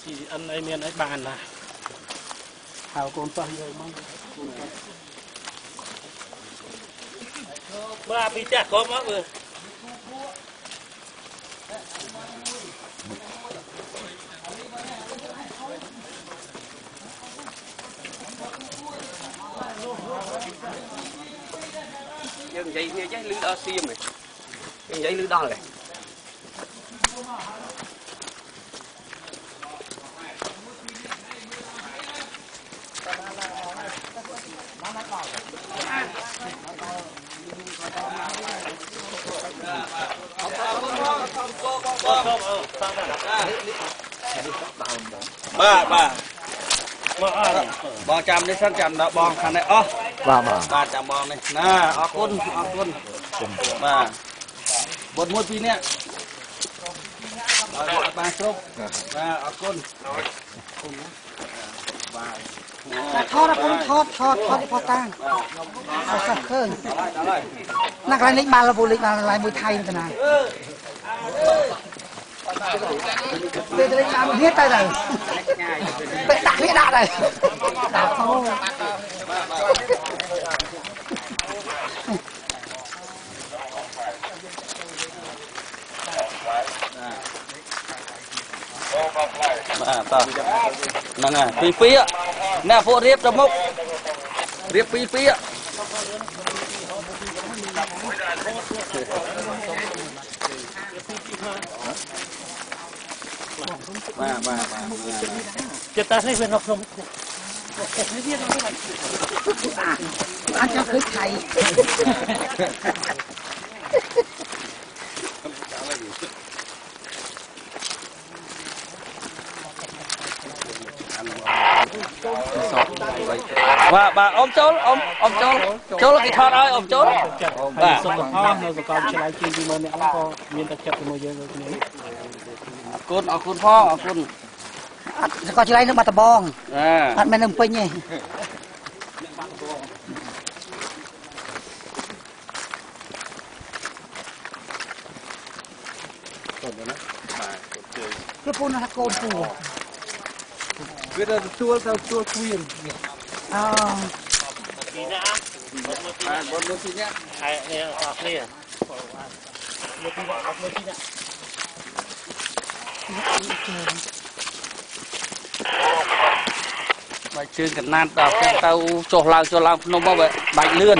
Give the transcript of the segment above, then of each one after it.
chị ăn ấy miền ấy bàn là hào con to rồi mong ba bị chặt có mất rồi nhưng vậy như giấy lưới đo xiêm này cái giấy lưới đo này ba bò chăm đi sân chăm đó bò thằng này ó ba chăm bò này nè ó cún ba bột muối pin nè ba chục ba ó cún thọt đi phò tang sao khơiนักเล่นบาลบุลิกลายมวยไทยขนาดเล่นน้ำเนี้ยตายเลยเป็นดักเนี้ยดักเลยดักเขาต่อนั่นไงปีอ่ะแม่พวกเรียบจมูกเรียบปีอ่ะมาจะตัดให้เป็นนกนมอันจะคือไทยbà ôm chốt chốt là cái thọt ơi ôm chốt bà sông là ho rồi còn chỉ lại chi gì mà mẹ nó có miền tây chặt mùi rồi cônพ่อcôn ก็จะไล่นึกมาตะบองอันแม่นึงเป็นไงคือปูนะโกนปูเวลาชัวคุยอ๋อปีนี้บนมือทีเนี้ยไอ้เนี่ยออกเนี่ยมือที่เนี่ยออกมือที่เนี่ยbài chương cần nan đào cái tao cho lao nó bao vậy bài lươn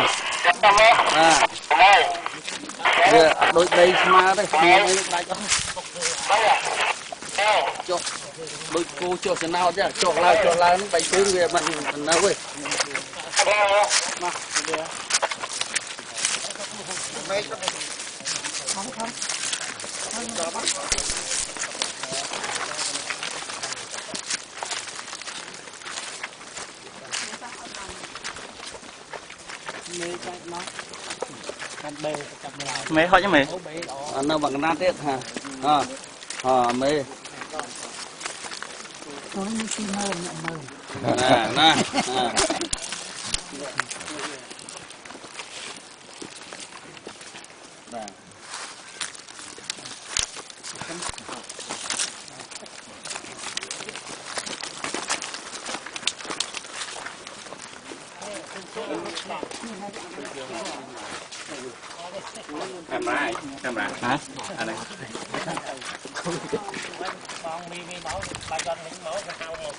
đôi đây mà đây bài cho đôi cô cho cái nào chứ cho lao nó bài chương về mình nào ơi không mấy họ chứ mày nó bằng nát hết hả mày nó như chim hơn nè camera hả anh này con mi máu ba chân những máu cái hao một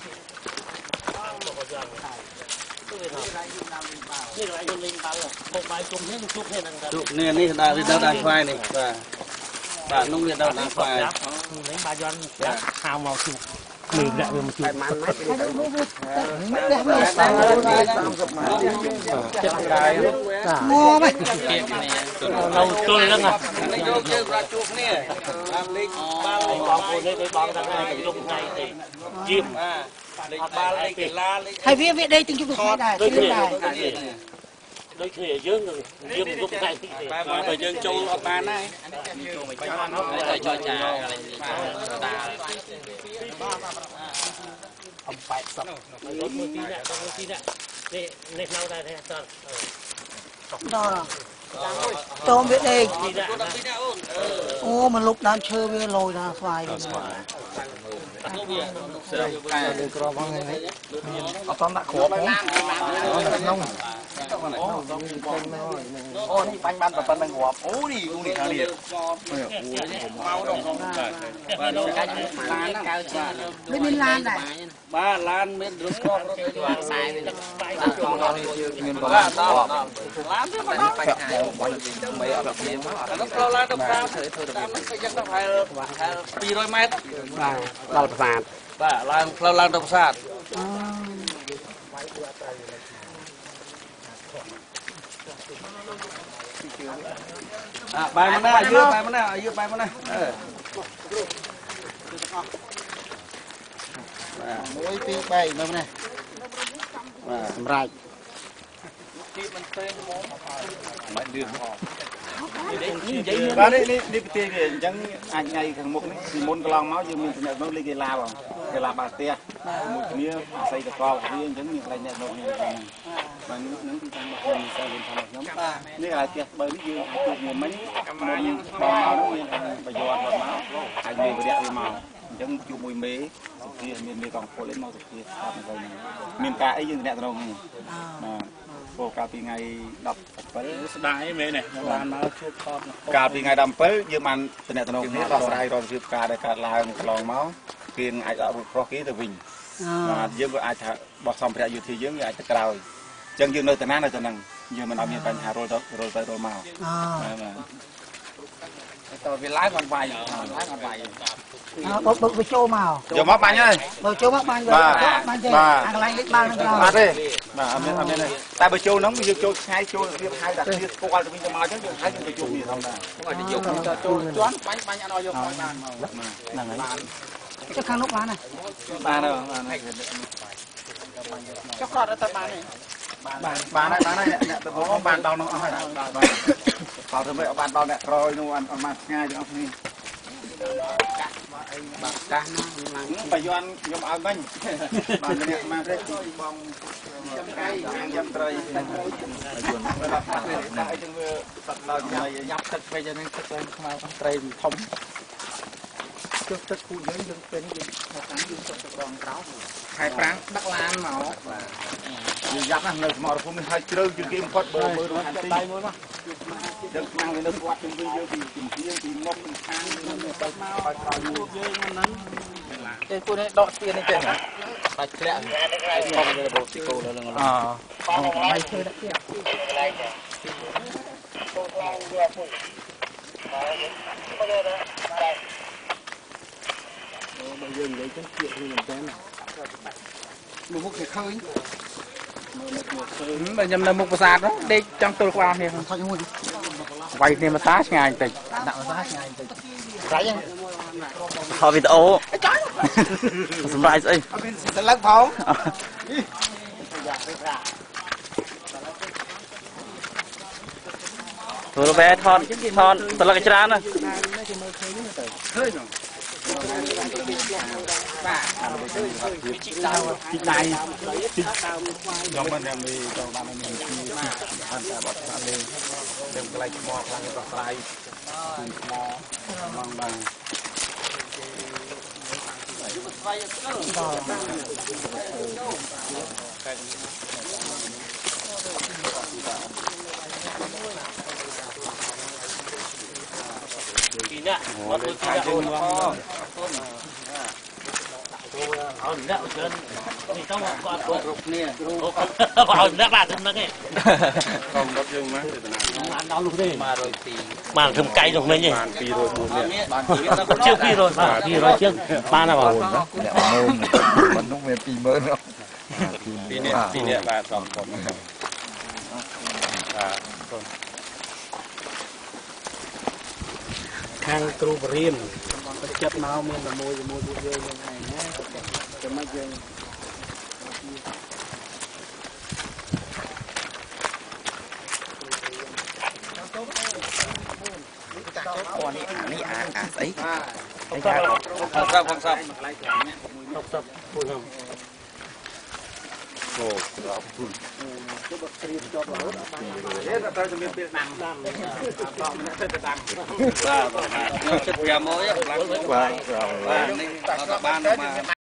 นี่อะไรคนลิงเปล่าพวกใบจุ่มนี่จุ่มนี่นั่งกันจุ่มนี่นี่ได้เราได้ไฟนี่bà nông nghiệp đâu đang phải lấy ba chân hao màu chụp mình lại về một chụp mua mày lâu tôi lắm à hay viết đây từng chút được hai đài đôi khi ở dưới người dương lúc này bà dương châu ở ba này cho trà ông phải sập đôi mưa tí nè này lâu đây thế sao đó tôm biết đây ô mà lúc đang chơi với lồi ra xoài ក្របហ្នឹងហ្នឹងអត់តដាក់គ្រាប់ហ្នឹងក្នុងអូនេះបាញ់បានប៉ុណ្្នឹងគ្រាប់អូនេះគូនេះខាងនេះមកដល់បាទកាច់ឡានកើជាមានឡានដែរបាទឡានមានរថគ្រាប់រថខ្សែមានបាទឡានទៅបាទឡានទៅបាទបញ្ហារបស់មិនអត់មានមកដល់ផ្លូវឡានទៅតាមតាមហ្នឹងទៅយ៉ាងទៅហែល200 ម៉ែត្របាទដល់ប្រាសាទបាទឡើងផ្លូវឡើងទៅប្រាសាទបាយមកណាយឺបាយមកណាយឺបាយមកណា1 2 3មើលណាបាទសម្រាប់មិនឌឺបាទនេះប្រទេសវាអញ្ចឹងអាចថ្ងៃខាងមុខនេះពីមុនកន្លងមកយើងមានចំណេះនោះលេខកីឡាបងកីឡាបាល់ទះមួយគ្នាអាស័យតកលវាអញ្ចឹងមានកន្លែងអ្នកនោះមានហ្នឹងបាទនឹងទីតាំងរបស់ខ្ញុំសាលថាខ្ញុំនេះកន្លែងផ្ទះបើនេះយើងអាចជួបមួយមិញបងមកនោះមានប្រយោជន៍គាត់មកអាចមានវិរៈវាមកអញ្ចឹងជួបមួយមេសុភាមានមេកងពលឯមកសុភាស្ដាប់នៅវិញមានការអីយើងអ្នកត្រង់នេះបាទពោកាលពីថ្ងៃ17ស្ដាយមែនទេបានមកជួបខតកាលពីថ្ងៃ17យើងបានតំណតំណគ្នាដោះស្រាយរាល់វិបការដែលកើតឡើងកន្លងមកគេអាចអត់រួចខុសគេទៅវិញបាទយើងក៏អាចថាបោះសម្ភារៈយោធាយើងអាចទៅក្រោយអញ្ចឹងយើងនៅតំណានៅតំណឹងយើងមិនអត់មានបញ្ហារុលទៅរុលមកបាទតើវាឡើងអត់វាយឡើងអត់វាយបើវាចូលមកយកមកបាញ់ហើយបើចូលមកបាញ់បាញ់ទេអាកន្លែងលេខបាល់នឹងក្រោយបាទទេបាទអត់មានទេតែបើចូលហ្នឹងយើងចូលឆ្ងាយចូលរៀបហៅតែគ្នាស្គាល់ទៅវិញទៅមកអញ្ចឹងយើងហៅយើងទៅជួបនេះធម្មតាខ្ញុំអាចយកចូលជន់បាញ់អត់ឲ្យយកមកបានហ្នឹងហើយចុះខាងនោះបានហើយបានហើយចុះគាត់ទៅបានហើយបានហើយអ្នកទៅបងបានដល់នោះអស់ហើយបាទខោធ្វើមិនអត់បានដល់អ្នកក្រោយនោះអត់បានឆ្ងាយទាំងអស់គ្នាបាទកាសណាបើយន់ខ្ញុំឲ្យវិញបាទអ្នកមកទេបងចាំកាយចាំត្រីយន់បើដល់ដាក់អីចឹងវាសត្វដល់យ៉ាប់ទឹកពេកហ្នឹងទឹកឡើងខ្មៅត្រីធំជុះទឹកគូយើងពេលនេះយើងតាមយើងទឹកដងក្រោមខែប្រាំងដឹកឡានមកបាទយើងយ៉ាប់ណាស់នៅសមរភូមិនេះហើយជ្រៅជាងគេបំផុតបើមើលរកទីដៃមួយមកយើងខ្មាំងនៅគាត់ជុំវិញយើងពីជំនាញពីមុខពីខាងយើងទៅមកឲ្យក្រោយយើងហ្នឹងទេពួកនេះដកស្ពាននេះចេះបាច់ធ្លាក់ឲ្យមកនៅរបបទីគោលើនឹងបាយធ្វើដាក់ទៀតបើយើងនិយាយចឹងជារឿងមែនតើមកមុខគេឃើញបើខ្ញុំនៅមុខប្រាសាទហ្នឹងដេកចង់ទល់ក្បាលគ្នាថតមួយវាយគ្នាមកតាឆ្ងាយបន្តិចដាក់មកតាឆ្ងាយបន្តិចស្រីហ្នឹងថតវីដេអូសម្រាប់ស្អីអត់មានសិលឹកផងធ្វើបែថតសិលឹកច្រើនណាឃើញជីកដៃខ្ញុំមិនមានចង់បានមានជីអត់តែបាត់ស្លេងខ្ញុំកន្លែងថ្មខ្លាំងប្រស្រ័យថ្មមកបានពីណាអត់ដូចជាអូនអត់ដាក់ច្រើននេះទៅគាត់គ្រប់គ្នាបើដាក់បាទហ្នឹងឯងកុំរត់យើងមកទៅតាបានដល់នោះទេ102បានធ្វើកៃនោះមិញឯងបាន204នេះបានជាង200បាទ200ជាងបានហើយបងប្អូនមិននោះមាន20000ពីនេះបាទសំខ្ញុំបាទខាងគ្រូបរៀនចិត្តមកមានតែមួយពួកយើងហ្នឹងឯងណាចាំមកយើងនេះអាស្អីខ្ញុំសាប់ពួកខ្ញុំ ត្រូវជំរាបពេលដាំតោះម្នាក់ទៅដាំ បាទខ្ញុំចិត្ត500 បាទ បាទនេះអត់បានមក